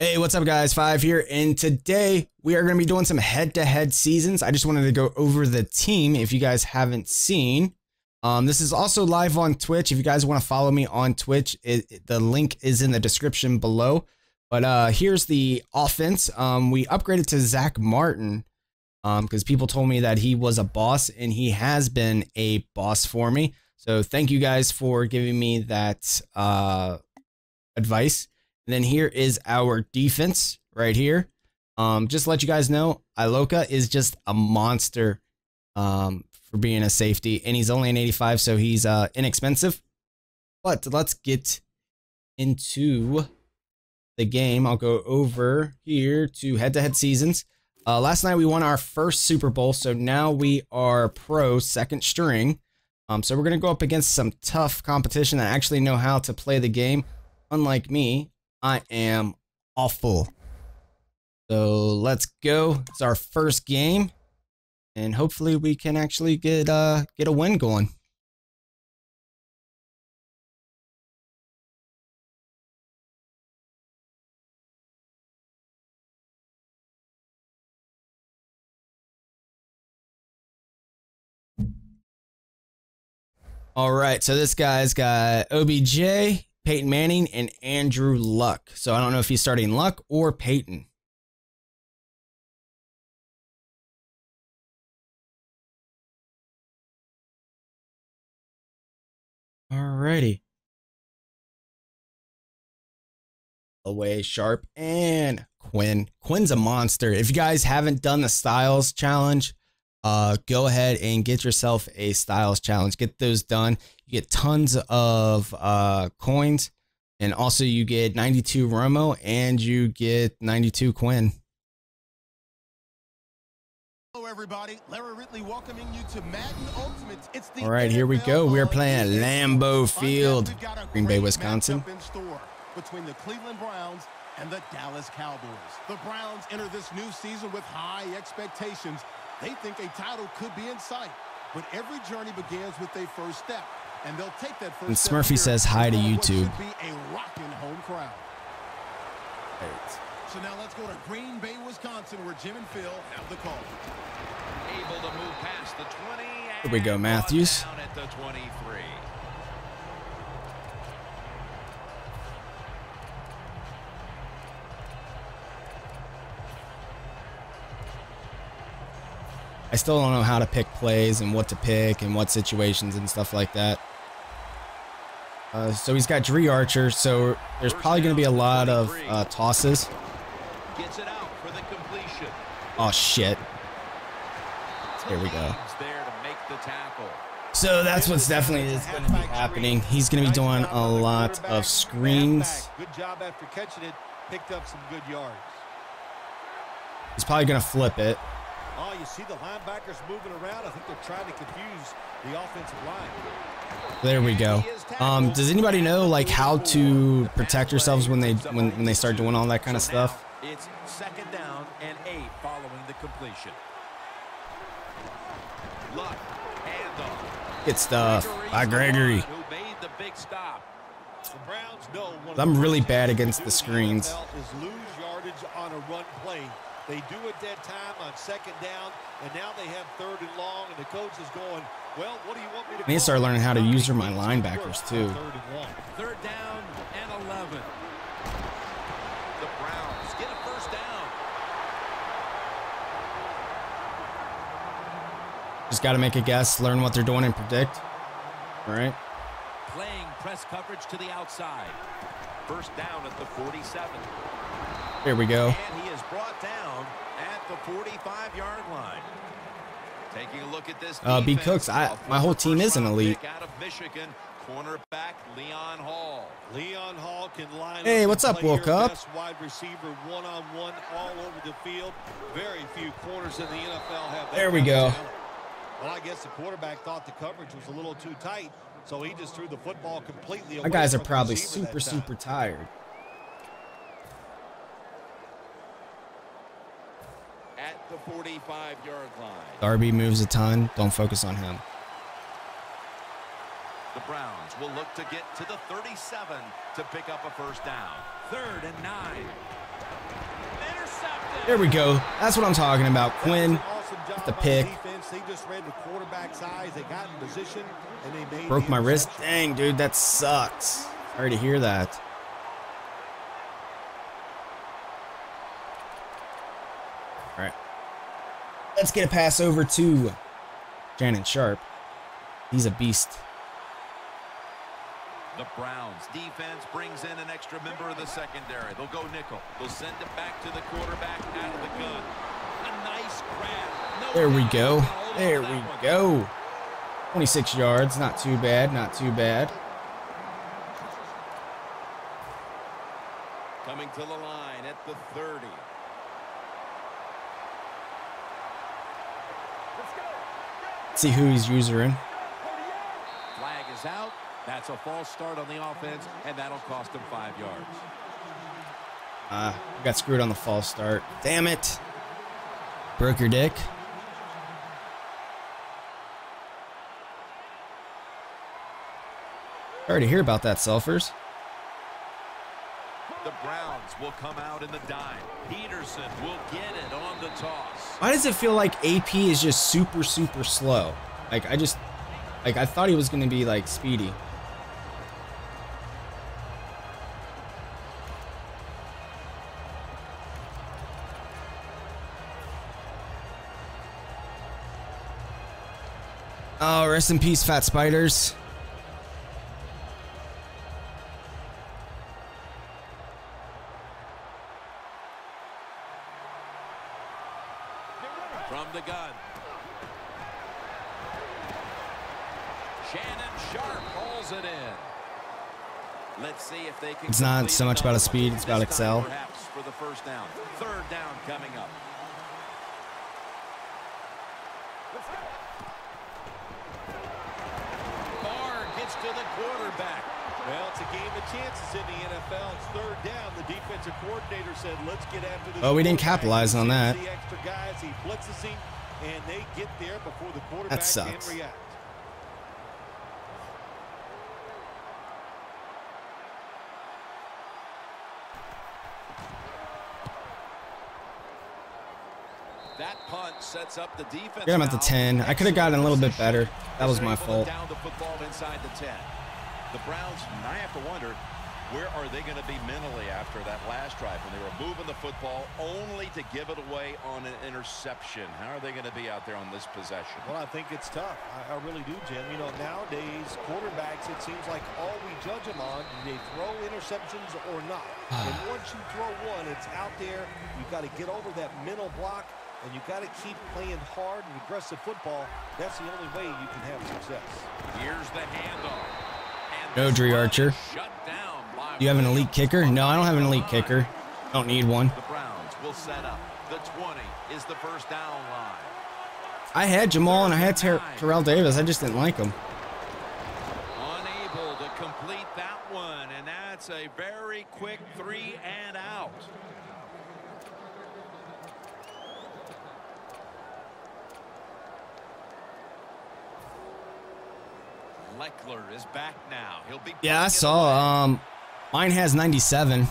Hey, what's up guys? Five here, and today we are going to be doing some head-to-head seasons. I just wanted to go over the team if you guys haven't seen. This is also live on Twitch. If you guys want to follow me on Twitch, the link is in the description below. But here's the offense. We upgraded to Zach Martin because people told me that he was a boss, and he has been a boss for me. So thank you guys for giving me that advice. And then here is our defense right here. Just to let you guys know, Iloka is just a monster for being a safety, and he's only an 85, so he's inexpensive. But let's get into the game. I'll go over here to head-to-head seasons. Last night we won our first Super Bowl, so now we are pro second string. So we're gonna go up against some tough competition that actually know how to play the game. Unlike me, I am awful. So let's go. It's our first game, and hopefully we can actually get a win going. All right, so this guy's got OBJ, Peyton Manning, and Andrew Luck. So I don't know if he's starting Luck or Peyton. Alrighty. Away, Sharp, and Quinn. Quinn's a monster. If you guys haven't done the Styles Challenge, go ahead and get yourself a Styles Challenge. Get those done. You get tons of coins, and also you get 92 Romo, and you get 92 Quinn. Hello everybody, Larry Ridley welcoming you to Madden Ultimate. It's the All right, here we go. We're playing at Lambeau Field, Green Bay, Wisconsin. Between the Cleveland Browns and the Dallas Cowboys. The Browns enter this new season with high expectations. They think a title could be in sight, but every journey begins with a first step, and they'll take that first step. And Smurfy says hi to YouTube. Should be a rocking home crowd. Right. So now let's go to Green Bay, Wisconsin, where Jim and Phil have the call. Able to move past the 20. Here we go, Matthews. Down at the 23. I still don't know how to pick plays and what to pick and what situations and stuff like that. So he's got Dree Archer, so there's probably going to be a lot of tosses. Gets it out for the completion. Oh, shit. There we go. There to make the tackle. So that's what's definitely is going to be happening. He's going to be doing a lot of screens. Good job after catching it. Picked up some good yards. He's probably going to flip it. Oh, you see the linebackers moving around. I think they're trying to confuse the offensive line. There we go. Does anybody know like how to protect yourselves when they start doing all that kind of stuff? It's second down and 8 following the completion. Luck, handoff. Good stuff by Gregory. Who made the big stop. The Browns know I'm really bad against the screens. Is lose yardage on a run play. They do it that time on second down, and now they have third and long, and the coach is going, well, what do you want me to I need to start learning how to use my linebackers too. Third down and 11. The Browns get a first down. Just got to make a guess, learn what they're doing, and predict. All right. Playing press coverage to the outside. First down at the 47. Here we go. And he is brought down at the 45-yard line. Taking a look at this B. Cooks, my whole team is an elite. Out of Michigan, cornerback Leon Hall. Leon Hall can line Hey, up what's up, play Woke your Up? best wide receiver one-on-one all over the field. Very few corners in the NFL have that. There we go. Well, I guess the quarterback thought the coverage was a little too tight, so he just threw the football completely away. My guys are from the probably receiver super tired. At the 45-yard line. Darby moves a ton. Don't focus on him. The Browns will look to get to the 37 to pick up a first down. 3rd and 9. There we go. That's what I'm talking about. Quinn, Awesome job the by pick. defense. They just read the quarterback's eyes. They got in position, and they made Broke the my wrist. interception. Dang, dude, that sucks. Sorry to hear that. All right. Let's get a pass over to Shannon Sharp. He's a beast. The Browns defense brings in an extra member of the secondary. They'll go nickel. They'll send it back to the quarterback out of the gun. A nice grab. No There we doubt. go. Hold on There to we that one. go. 26 yards. Not too bad. Not too bad. Coming to the line at the 30. Let's see who he's using. Flag is out. That's a false start on the offense, and that'll cost him 5 yards. We got screwed on the false start. Damn it. Broke your dick. Sorry to hear about that, Sulfurs. The Browns will come out in the dime. Peterson will get it on the toss. Why does it feel like AP is just super, super slow? Like, I thought he was going to be, like, speedy. Oh, rest in peace, Fat Spiders. From the gun. Shannon Sharp hauls it in. Let's see if they can. It's not complete so much about another his speed, one. it's about This time, excel. perhaps for the first down. Third down coming up. Barr gets to the quarterback. Well, it's a game of chances in the NFL. It's third down. The defensive coordinator said, let's get after this. Oh, we didn't quarterback. capitalize on He that. sends the extra guys, he blitzes him, and they get there before the quarterback That sucks. can react. That punt sets up the defense. Get him at the 10. I could have gotten a little bit better. That was my fault. Down the football inside the 10. The Browns, I have to wonder, where are they going to be mentally after that last drive when they were moving the football only to give it away on an interception? How are they going to be out there on this possession? Well, I think it's tough. I really do, Jim. You know, nowadays, quarterbacks, it seems like all we judge them on, do they throw interceptions or not? And once you throw one, it's out there. You've got to get over that mental block, and you've got to keep playing hard and aggressive football. That's the only way you can have success. Here's the handoff. No, Dre Archer. Shut down by You have an elite kicker? No, I don't have an elite kicker. Don't need one. The Browns will set up. The 20 is the first down line. I had Jamal and I had Terrell Davis. I just didn't like him. Unable to complete that one, and that's a very quick 3 and out. Leckler is back now. He'll be Yeah, I putting it saw. away. Mine has 97.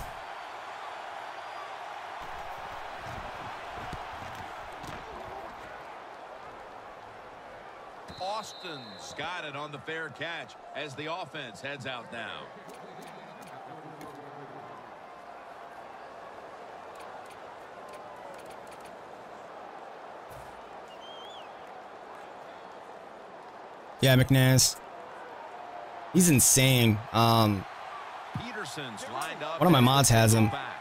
Austin's got it on the fair catch as the offense heads out now. Yeah, McNass. He's insane. Peterson's lined up. One of my mods has him. Back.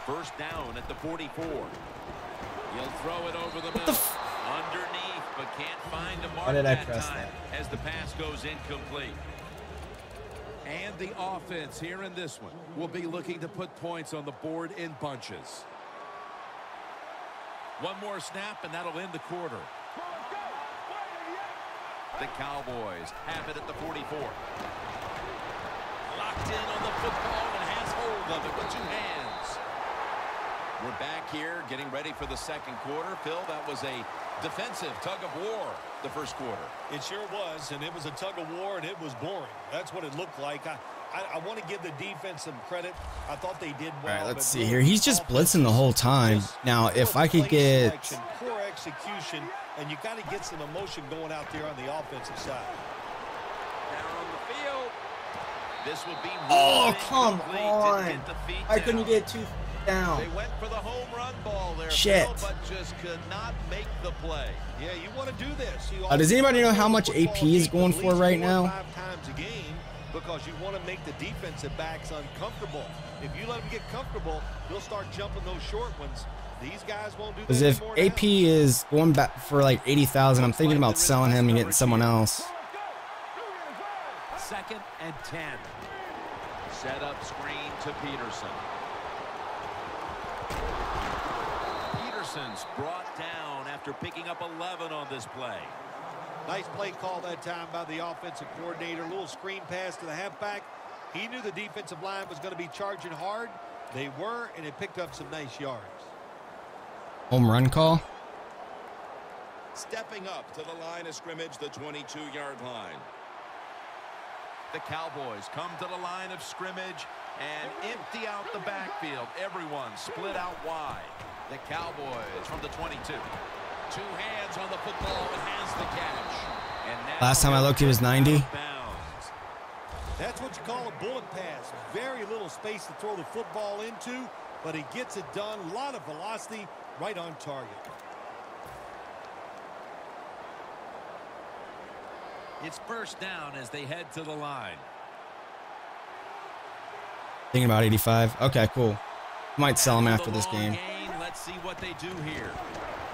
First down at the 44. He'll throw it over the middle. Underneath, but can't find a mark. Why did I that press time that? as the pass goes incomplete. And the offense here in this one will be looking to put points on the board in bunches. One more snap, and that'll end the quarter. The Cowboys have it at the 44. Locked in on the football and has hold of it with 2 hands. We're back here getting ready for the second quarter. Phil, that was a defensive tug of war the first quarter. It sure was, and it was a tug of war, and it was boring. That's what it looked like. I want to give the defense some credit. I thought they did well. All right, let's see here. He's just blitzing the whole time. Now, if I could get... Poor execution, and you got to get some emotion going out there on the offensive side. Down on the field. This would be Oh, come on. Why couldn't you get 2 down? They went for the home run ball there, Shit. Phil, but just could not make the play. Yeah, you want to do this. Does anybody know how much AP is going for right now? 5 times a game because you want to make the defensive backs uncomfortable. If you let them get comfortable, they'll start jumping those short ones. These guys won't do that. Because if AP is going back for like 80,000, I'm thinking about selling him and getting someone else. 2nd and 10. Set up screen to Peterson. Peterson's brought down after picking up 11 on this play. Nice play call that time by the offensive coordinator. A little screen pass to the halfback. He knew the defensive line was going to be charging hard. They were, and it picked up some nice yards. Home run call. Stepping up to the line of scrimmage, the 22-yard line. The Cowboys come to the line of scrimmage and empty out the backfield. Everyone split out wide. The Cowboys from the 22. 2 hands on the football and has the catch. And now Last time I looked, he was 90. That's what you call a bullet pass. Very little space to throw the football into, but he gets it done. A lot of velocity, right on target. It's first down as they head to the line. Thinking about 85. Okay, cool. Might sell him after this game. Let's see what they do here.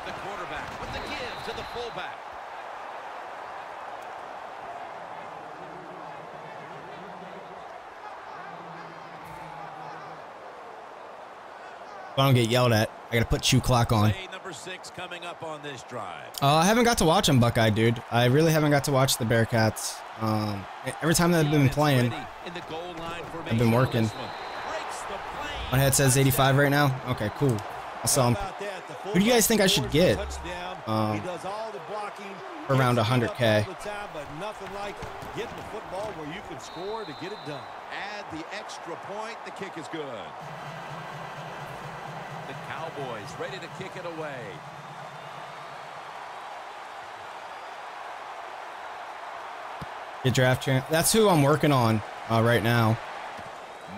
The quarterback with the give to the fullback. If I don't get yelled at, I gotta put shoe clock on. Play number 6 coming up on this drive. I haven't got to watch them, Buckeye, dude. I really haven't got to watch the Bearcats. Every time that I've been playing, I've been working. My head says 85 right now. Okay, cool. I'll sell them. Who do you guys think I should get? Around 100K. But nothing like getting the football where you can score to get it done. Add the extra point. The kick is good. The Cowboys ready to kick it away. Get draft champ. That's who I'm working on right now.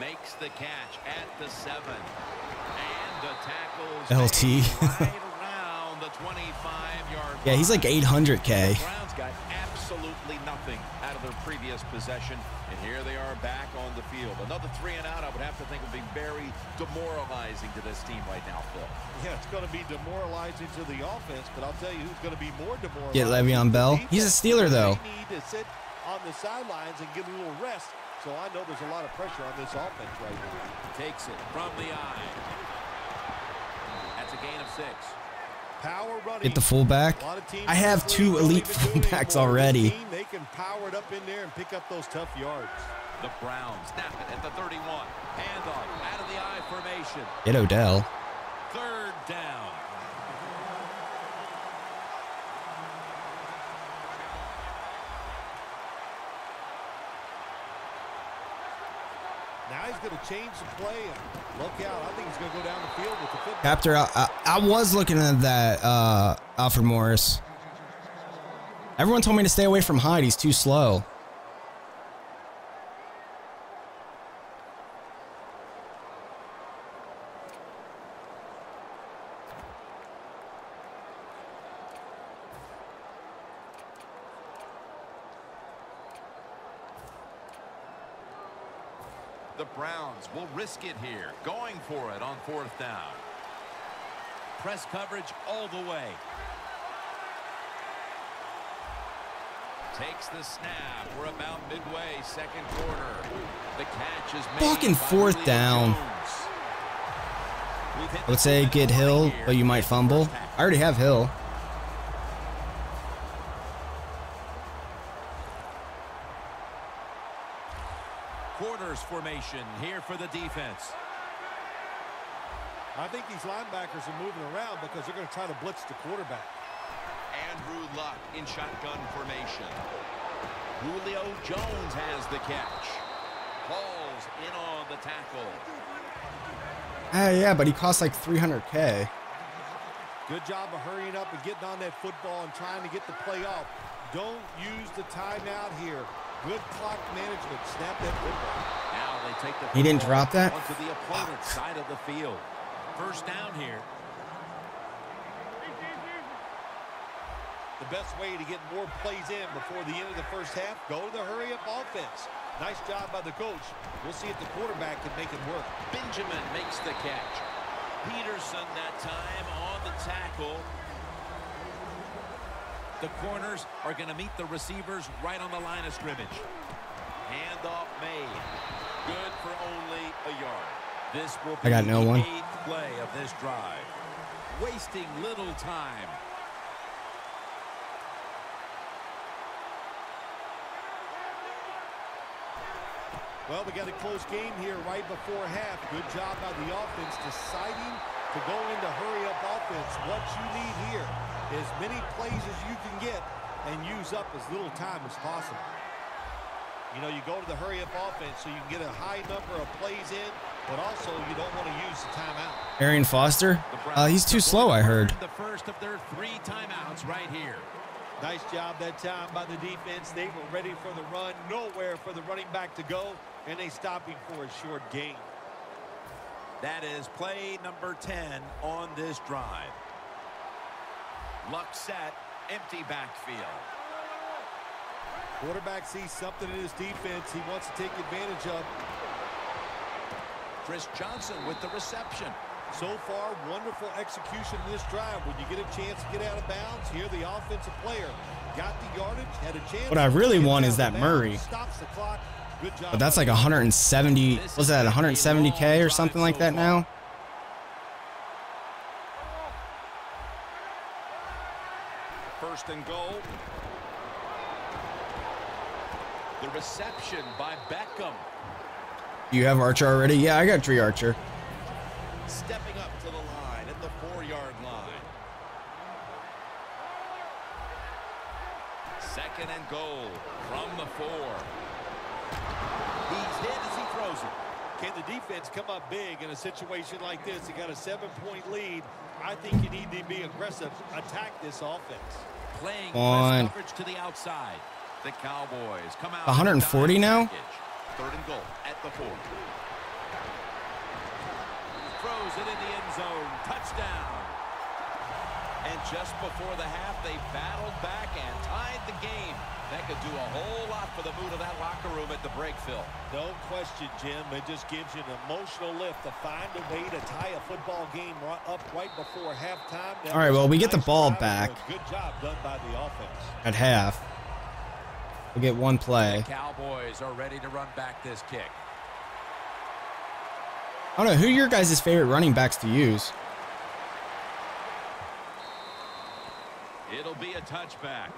Makes the catch at the 7. And the tackles LT. right around the 25-yard line. Yeah, he's like 800K. The Browns got absolutely nothing out of their previous possession, and here they are back on the field. Another 3 and out, I would have to think, would be very demoralizing to this team right now, Phil. Yeah, it's going to be demoralizing to the offense, but I'll tell you who's going to be more demoralizing. Get Le'Veon Bell. He's a Steeler, though. They need to sit on the sidelines and get a little rest, so I know there's a lot of pressure on this offense right now. Takes it from the eye. That's a gain of 6. Power running. Get the fullback. I have 2 elite fullbacks already. They can power it up in there and pick up those tough yards. The Browns snap it at the 31. Handoff out of the I formation. Get Odell. 3rd down. Now he's going to change the play and look out. I think he's going to go down the field with the football. Captor, I was looking at that Alfred Morris. Everyone told me to stay away from Hyde. He's too slow. The Browns will risk it here, going for it on 4th down. Press coverage all the way. Takes the snap. We're about midway, 2nd quarter. The catch is made. Fucking 4th down. I would say get Hill, but you might fumble. I already have Hill. Quarters formation here for the defense. I think these linebackers are moving around because they're going to try to blitz the quarterback. Andrew Luck in shotgun formation. Julio Jones has the catch. Hall in on the tackle. Yeah, but he costs like $300K. Good job of hurrying up and getting on that football and trying to get the play off. Don't use the timeout here. Good clock management. Snap that football. Now they take the He didn't drop that? onto the opponent's side of the field. First down here. The best way to get more plays in before the end of the first half, go to the hurry-up offense. Nice job by the coach. We'll see if the quarterback can make it work. Benjamin makes the catch. Peterson that time on the tackle. The corners are going to meet the receivers right on the line of scrimmage. Handoff made. Good for only a yard. This will be I got no the one. 8th play of this drive. Wasting little time. Well, we got a close game here right before half. Good job by the offense deciding to go into hurry-up offense. What you need here is many plays as you can get and use up as little time as possible. You know, you go to the hurry-up offense so you can get a high number of plays in, but also you don't want to use the timeout. Arian Foster? He's too slow, I heard. The first of their 3 timeouts right here. Nice job that time by the defense. They were ready for the run. Nowhere for the running back to go, and they stopped him for a short gain. That is play number 10 on this drive. Luck set, empty backfield. Quarterback sees something in his defense he wants to take advantage of. Chris Johnson with the reception. So far, wonderful execution in this drive. When you get a chance to get out of bounds, here the offensive player got the yardage, had a chance. What I really want is that Murray. Stops the clock. Good job. But that's like 170. Was that 170K or something like that now? First and goal. The reception by Beckham. You have Archer already? Yeah, I got Tree Archer. Stepping up to the line at the 4-yard line. Second and goal from the 4. He's hit as he throws it. Can the defense come up big in a situation like this? You got a 7-point lead. I think you need to be aggressive. Attack this offense. Playing on. coverage to the outside. The Cowboys come out. 140 now? Third and goal at the 4. Throws it in the end zone. Touchdown. And just before the half, they battled back and tied the game. That could do a whole lot for the mood of that locker room at the break, Phil. No question, Jim. It just gives you an emotional lift to find a way to tie a football game up right before halftime. All right, well, we get the ball back. Good job done by the offense. At half. We'll get one play. The Cowboys are ready to run back this kick. I don't know, who are your guys' favorite running backs to use? It'll be a touchback.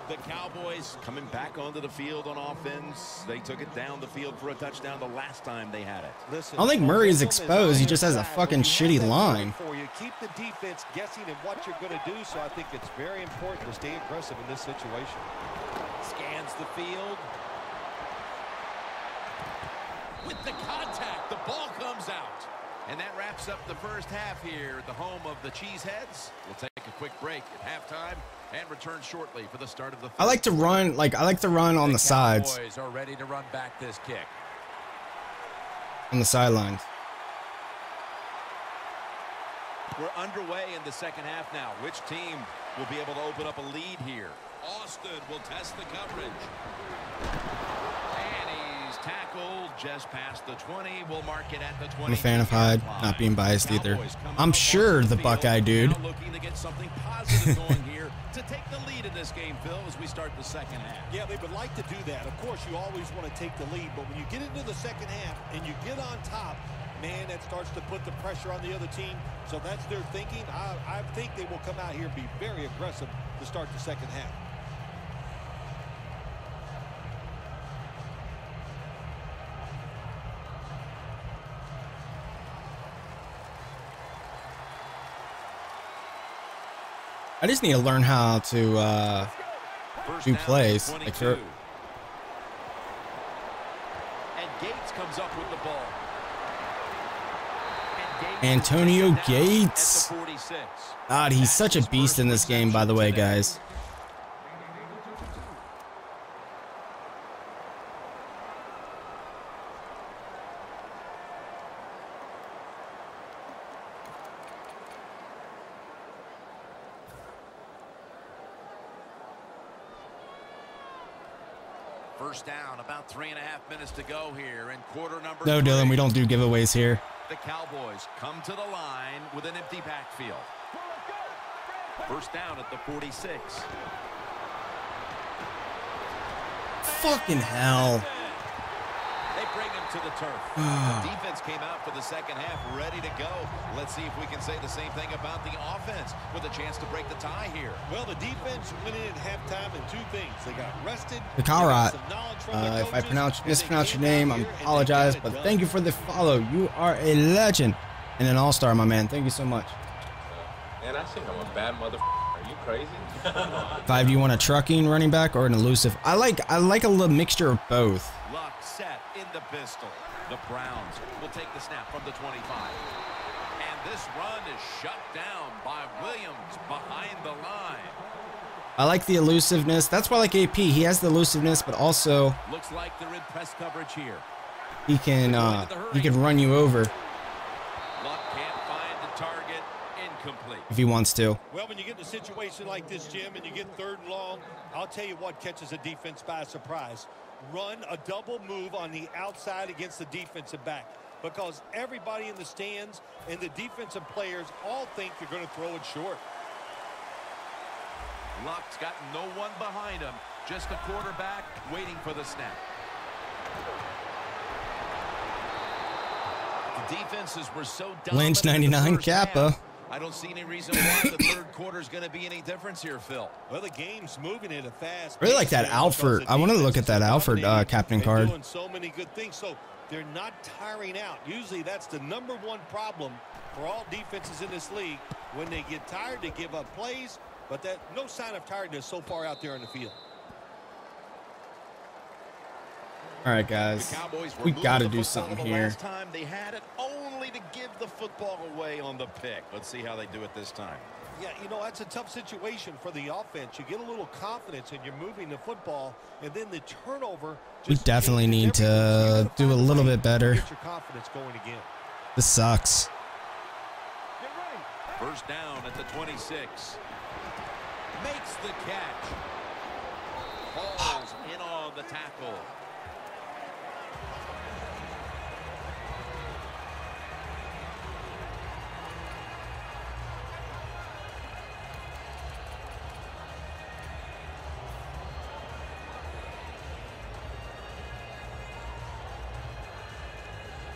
The Cowboys coming back onto the field on offense. They took it down the field for a touchdown the last time they had it. Listen, I don't think Murray is exposed. He just has a fucking shitty line. For you, keep the defense guessing at what you're going to do. So I think it's very important to stay aggressive in this situation. Scans the field. With the contact, the ball comes out. And that wraps up the first half here at the home of the Cheeseheads. We'll take a quick break at halftime and return shortly for the start of the third. I like to run, on the sides. Cowboys are ready to run back this kick. On the sidelines. We're underway in the second half now. Which team will be able to open up a lead here? Austin will test the coverage. And he's tackled just past the 20. We'll mark it at the 20. I'm a fan of Hyde, not being biased either. I'm sure the Buckeye dude. Now looking to get something positive going here to take the lead in this game, Phil, as we start the second half. Yeah, they would like to do that. Of course, you always want to take the lead, but when you get into the second half and you get on top, man, that starts to put the pressure on the other team. So that's their thinking. I think they will come out here and be very aggressive to start the second half. I just need to learn how to do plays. Like Gates comes up with the ball. Antonio Gates. God, he's such a beast in this game, by the way, guys. First down, about 3.5 minutes to go here in quarter number. No, Dylan, we don't do giveaways here. The Cowboys come to the line with an empty backfield. First down at the 46. Fucking hell. They bring him to the turf. The defense came out for the second half ready to go. Let's see if we can say the same thing about the offense with a chance to break the tie here. Well, the defense went in at halftime in two things. They got rested. The Karat. If I mispronounce your name, I apologize, but thank you for the follow. You are a legend and an all-star, my man. Thank you so much. Man, I think I'm a bad motherfucker. Are you crazy? Five, you want a trucking running back or an elusive? I like a little mixture of both. Luck set in the pistol. The Browns will take the snap from the 25. And this run is shut down by Williams behind the line. I like the elusiveness. That's why I like AP. He has the elusiveness, but also looks like they're in press coverage here. He can run you over. Luck can't find the target. Incomplete. If he wants to. Well, when you get in a situation like this, Jim, and you get third and long, I'll tell you what catches a defense by surprise. Run a double move on the outside against the defensive back, because everybody in the stands and the defensive players all think you're going to throw it short. Luck's got no one behind him, just a quarterback waiting for the snap. The defenses were so dominant. Lynch 99 Kappa. I don't see any reason why the third quarter is going to be any difference here, Phil. Well, the game's moving at a fast pace. Really like that Alford. I want to look at that Alford captain card. Doing so many good things, so they're not tiring out. Usually that's the #1 problem for all defenses in this league. When they get tired, they give up plays, but that no sign of tiredness so far out there in the field. All right, guys, we got to do something here. Last time they had it only to give the football away on the pick. Let's see how they do it this time. Yeah, you know, that's a tough situation for the offense. You get a little confidence and you're moving the football, and then the turnover. We definitely need to do a little bit better. Get your confidence going again. This sucks. First down at the 26. Makes the catch. Falls in on the tackle.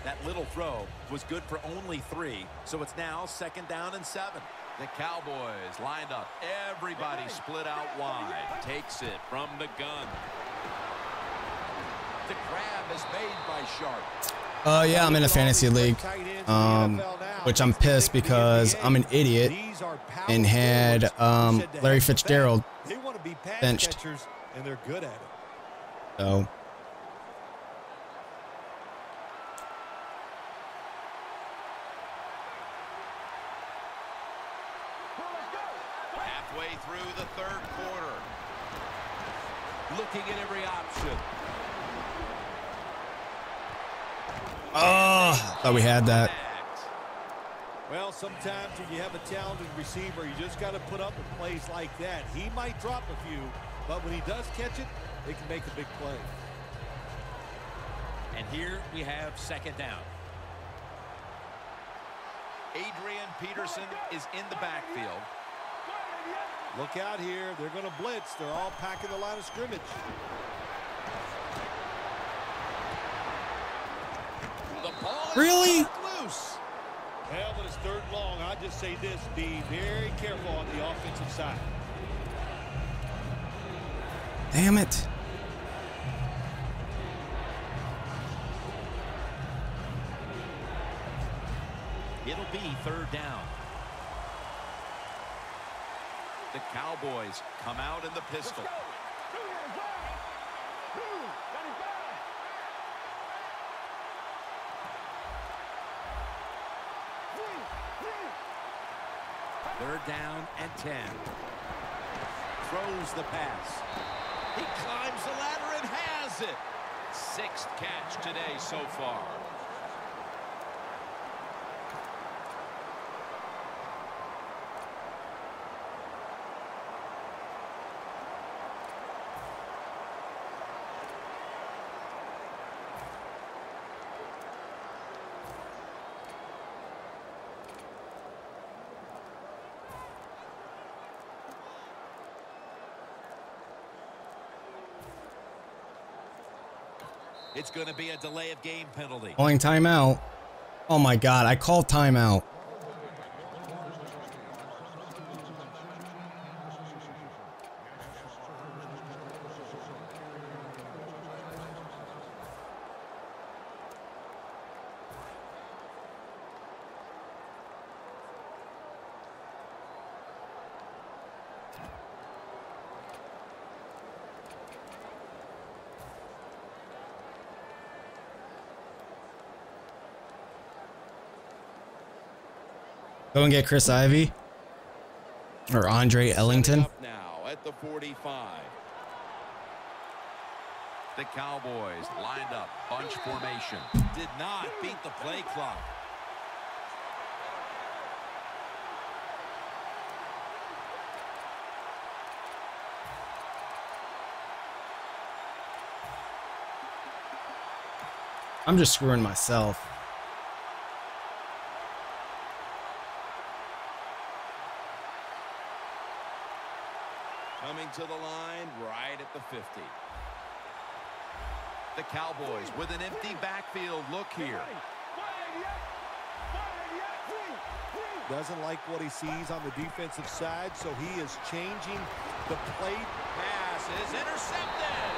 That little throw was good for only 3, so it's now 2nd down and 7. The Cowboys lined up. Everybody split out wide. Takes it from the gun. The grab is made by Sharp. Yeah, I'm in a fantasy league, which I'm pissed because I'm an idiot and had Larry Fitzgerald benched. And they're good at it. So. Halfway through the third quarter. Looking at every option. Oh, thought we had that. Well, sometimes when you have a talented receiver, you just got to put up with plays like that. He might drop a few, but when he does catch it, they can make a big play. And here we have 2nd down. Adrian Peterson is in the backfield. Look out here. They're going to blitz. They're all packing the line of scrimmage. The ball is Really? loose. Well, but it's 3rd long. I just say this: be very careful on the offensive side. Damn it. It'll be 3rd down. The Cowboys come out in the pistol. They're down and 10. Throws the pass. He climbs the ladder and has it. 6th catch today so far. It's going to be a delay of game penalty. Calling timeout. Oh my God, I called timeout. Go and get Chris Ivy or Andre Ellington. Up now at the 45. The Cowboys lined up, bunch formation. Did not beat the play clock. I'm just screwing myself. Coming to the line right at the 50. The Cowboys with an empty backfield look here. Doesn't like what he sees on the defensive side, so he is changing the play. Pass is intercepted.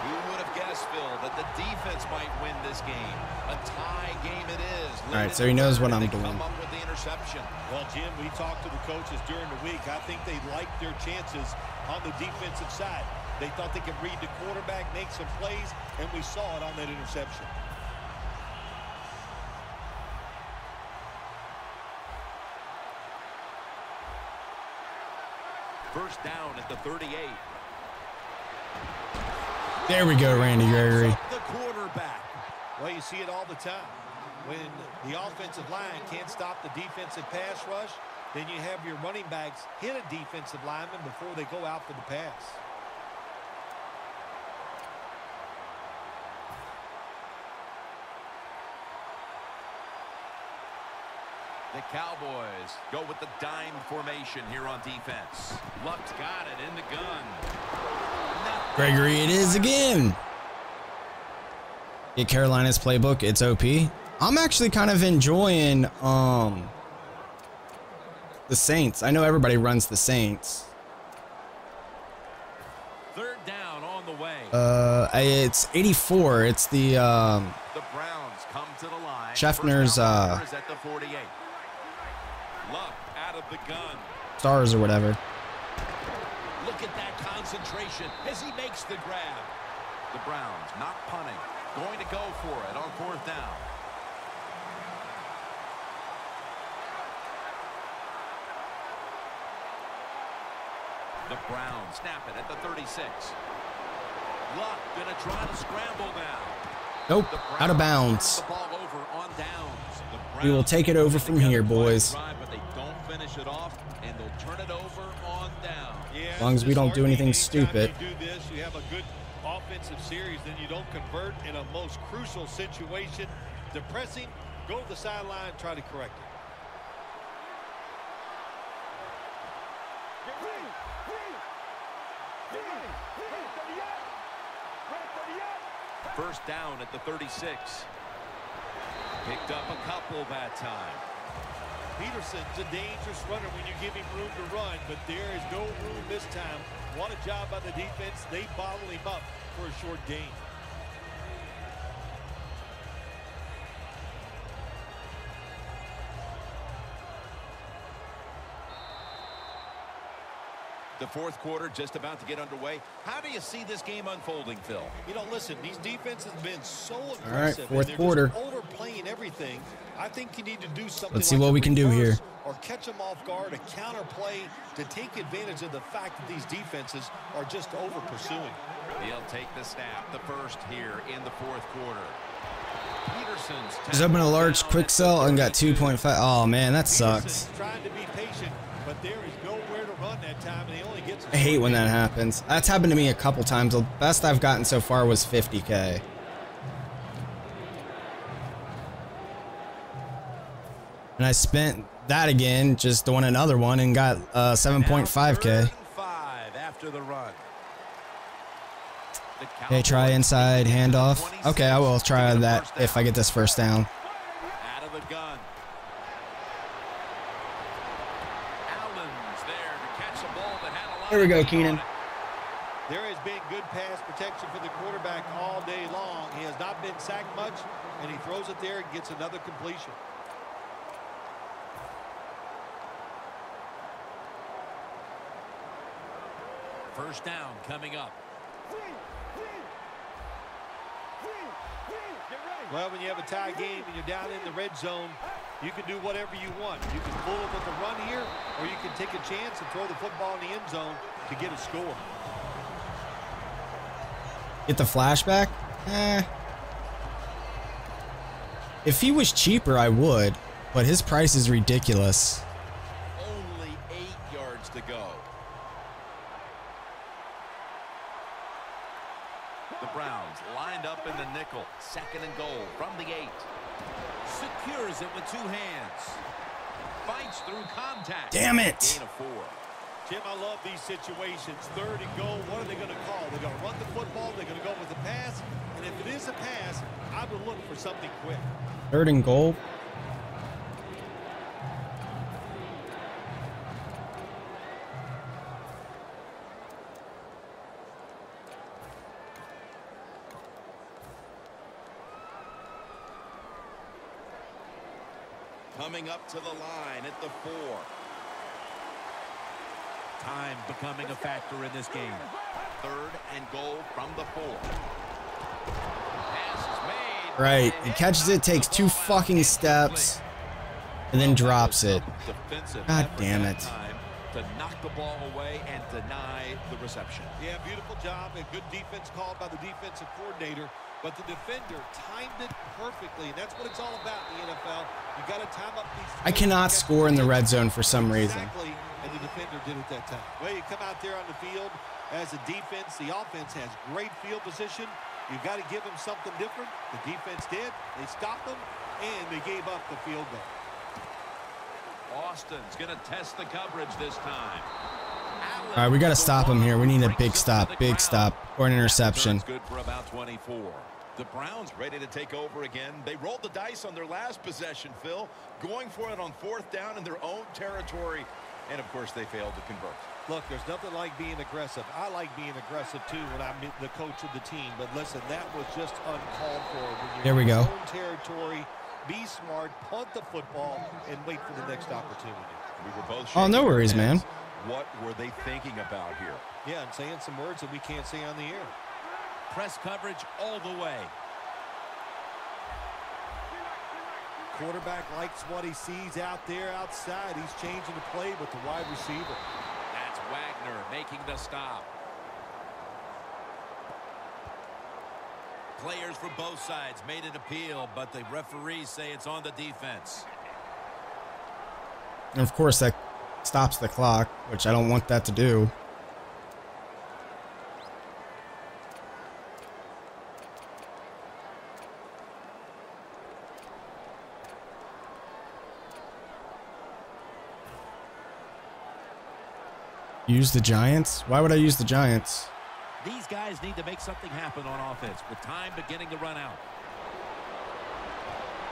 Who would have guessed, Phil, that the defense might win this game? A tie game it is. All right, so he knows what I'm doing. Come up with the interception. Well, Jim, we talked to the coaches during the week. I think they liked their chances on the defensive side. They thought they could read the quarterback, make some plays, and we saw it on that interception. First down at the 38. There we go, Randy Gregory. The quarterback. Well, you see it all the time. When the offensive line can't stop the defensive pass rush, then you have your running backs hit a defensive lineman before they go out for the pass. The Cowboys go with the dime formation here on defense. Luck's got it in the gun. Gregory, it is again. Get Carolina's playbook. It's OP. I'm actually kind of enjoying the Saints. I know everybody runs the Saints. Third down on the way. It's 84. It's the The Browns come to the line. Scheffner's Is at the 48. Luck out of the gun. Stars or whatever. Look at that concentration as he makes the grab. The Browns not punting. Going to go for it on 4th down. The Browns snap it at the 36. Luck gonna try to scramble now. Nope, out of bounds. The ball over on downs. The We will take it over from here, boys. But they don't finish it off, and they'll turn it over on down. Yeah, As long as we don't do anything stupid. You do this, you have a good offensive series, then you don't convert in a most crucial situation. Depressing, go to the sideline, try to correct it. First down at the 36. Picked up a couple that time. Peterson's a dangerous runner when you give him room to run, but there is no room this time. What a job by the defense. They bottle him up for a short gain. The fourth quarter just about to get underway. How do you see this game unfolding, Phil? You know, listen, these defenses have been so aggressive. All right, fourth and quarter. just overplaying everything. I think you need to do something. Let's see what we can do here. Or catch them off guard, a counter play to take advantage of the fact that these defenses are just over pursuing. He'll take the snap, the first here in the fourth quarter. Peterson's Just opened a large quick sell and got 2.5. Oh man, that sucks. Trying to be patient, but there is nowhere to run that time, and he only gets. I hate when that happens. That's happened to me a couple times. The best I've gotten so far was 50K. And I spent that again, just doing another one, and got 7.5K. After the run. Okay, try inside handoff. Okay, I will try that if I get this first down. Out of the gun. Allen's there to catch a ball that had a lot. Here we go, Keenan. There has been good pass protection for the quarterback all day long. He has not been sacked much, and he throws it there and gets another completion. First down coming up. Well, when you have a tie game and you're down in the red zone, you can do whatever you want. You can pull it with a run here, or you can take a chance and throw the football in the end zone to get a score. Get the flashback? If he was cheaper, I would, but his price is ridiculous. Only 8 yards to go. The Browns lined up in the nickel. Second and goal from the 8. Secures it with 2 hands. Fights through contact. Damn it. Gain of 4. Jim, I love these situations. Third and goal. What are they going to call? They're going to run the football. They're going to go with a pass. And if it is a pass, I would look for something quick. Third and goal. Coming up to the line at the 4. Time becoming a factor in this game. Third and goal from the 4. Pass is made. Right, he catches it, takes 2 fucking steps, and then drops it. God damn it. To knock the ball away and deny the reception. Yeah, beautiful job and good defense called by the defensive coordinator. But the defender timed it perfectly. And that's what it's all about in the NFL. You got to time up these. I cannot score in the red zone for some reason. Exactly, and the defender did it that time. Well, you come out there on the field as a defense. The offense has great field position. You've got to give them something different. The defense did. They stopped them, and they gave up the field goal. Austin's going to test the coverage this time. All right, we got to stop him here. We need a big stop, or an interception. Good for about 24. The Browns ready to take over again. They rolled the dice on their last possession, Phil, going for it on 4th down in their own territory. And, of course, they failed to convert. Look, there's nothing like being aggressive. I like being aggressive, too, when I'm the coach of the team. But, listen, that was just uncalled for. When you're there we go. in your own territory, be smart, punt the football, and wait for the next opportunity. We were both oh, no worries, man. What were they thinking about here? Yeah, and saying some words that we can't say on the air. Press coverage all the way. Quarterback likes what he sees out there outside. He's changing the play with the wide receiver. That's Wagner making the stop. Players from both sides made an appeal, but the referees say it's on the defense. And of course, that stops the clock, which I don't want that to do. Use the Giants? Why would I use the Giants? These guys need to make something happen on offense with time beginning to run out.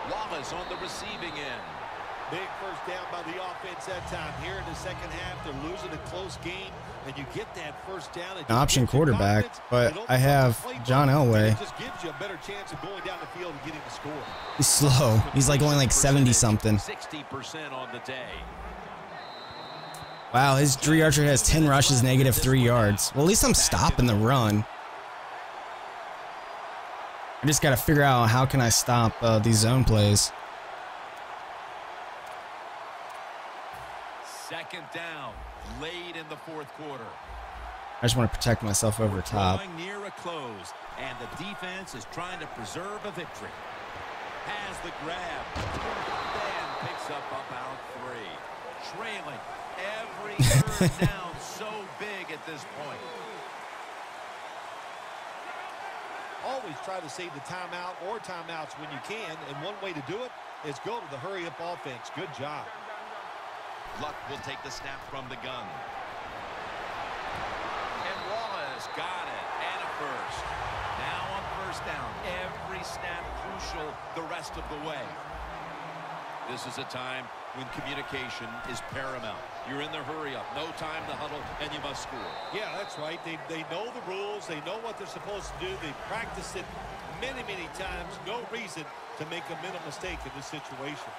Wallace on the receiving end. Big first down by the offense that time. Here in the second half, they're losing a close game, and you get that first down. An option quarterback, but I have John Elway. It just gives you a better chance of going down the field and getting the score. He's slow. He's like only like 70-something. 60% on the day. Wow, his Dree Archer has 10 rushes, -3 yards. Well, at least I'm stopping the run. I just got to figure out how can I stop these zone plays. Second down, late in the fourth quarter. I just want to protect myself over top. Drawing near a close, and the defense is trying to preserve a victory. Has the grab, then picks up about 3. Trailing every third down, so big at this point. Always try to save the timeout or timeouts when you can, and one way to do it is go to the hurry-up offense. Good job. Luck will take the snap from the gun. And Wallace got it, and a first. Now on first down, every snap crucial the rest of the way. This is a time when communication is paramount. You're in the hurry-up, no time to huddle, and you must score. Yeah, that's right. They know the rules. They know what they're supposed to do. They practiced it many, many times. No reason to make a mental mistake in this situation.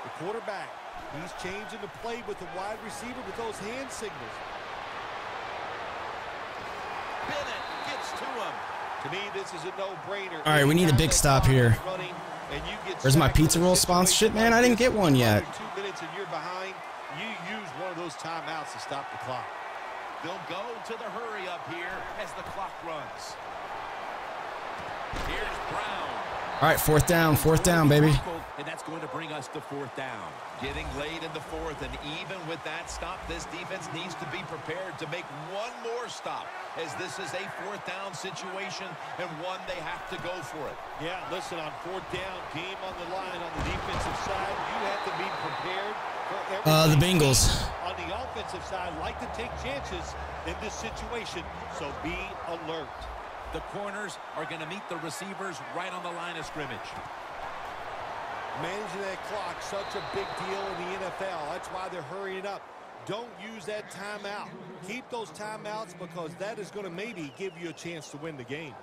The quarterback, he's changing the play with the wide receiver with those hand signals. Bennett gets to him. To me, this is a no-brainer. All right, we need a big stop here. Where's my pizza roll sponsorship, man? I didn't get one yet. 2 minutes and you're behind. You use one of those timeouts to stop the clock. They'll go to the hurry up here as the clock runs. Here's Brown. All right, fourth down, baby. And that's going to bring us to fourth down. Getting late in the fourth, and even with that stop, this defense needs to be prepared to make one more stop, as this is a fourth down situation and one they have to go for it. Yeah, listen, on fourth down, game on the line on the defensive side, you have to be prepared for everything. The Bengals. On the offensive side, like to take chances in this situation, so be alert. The corners are going to meet the receivers right on the line of scrimmage. Managing that clock, such a big deal in the NFL. That's why they're hurrying up. Don't use that timeout. Keep those timeouts, because that is going to maybe give you a chance to win the game.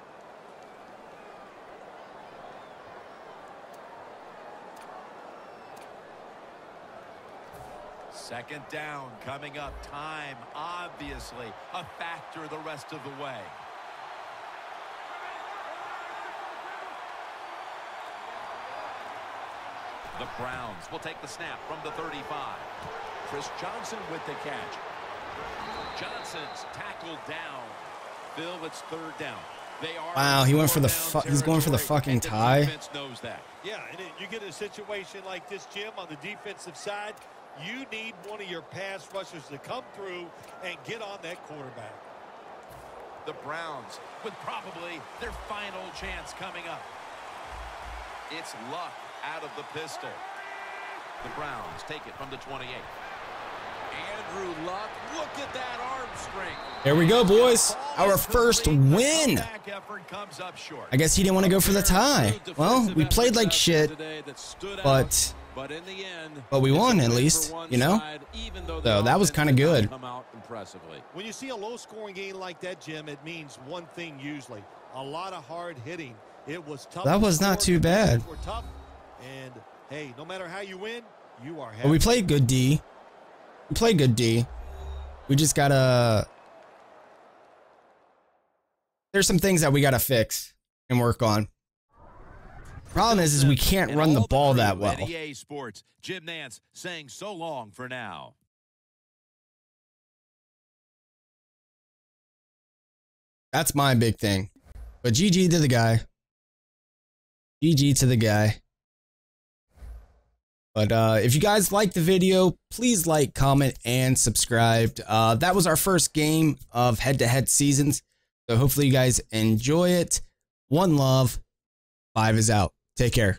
Second down coming up. Time, obviously, a factor the rest of the way. The Browns will take the snap from the 35. Chris Johnson with the catch. Johnson's tackled down. Phil, it's third down. They are wow, he went for the he's going for the fucking tie. The defense knows that. Yeah, and you get a situation like this, Jim, on the defensive side, you need one of your pass rushers to come through and get on that quarterback. The Browns with probably their final chance coming up. It's Luck out of the pistol. The Browns take it from the 28. Andrew Luck, look at that arm strength. There we go, boys. Our first win. I guess he didn't want to go for the tie. Well, we played like shit, but we won at least, you know? So that was kind of good. When you see a low-scoring game like that, Jim, it means one thing usually. A lot of hard hitting. It was tough. That was not too bad. Tough, and hey, no matter how you win, you are happy. Well, we played good D. We played good D. We just gotta. There's some things that we gotta fix and work on. Problem is we can't run the ball that well. EA Sports, Jim Nance saying so long for now. That's my big thing. But GG to the guy. GG to the guy. But if you guys liked the video, please like, comment, and subscribe. That was our first game of head-to-head seasons. So hopefully you guys enjoy it. One love. 5 is out. Take care.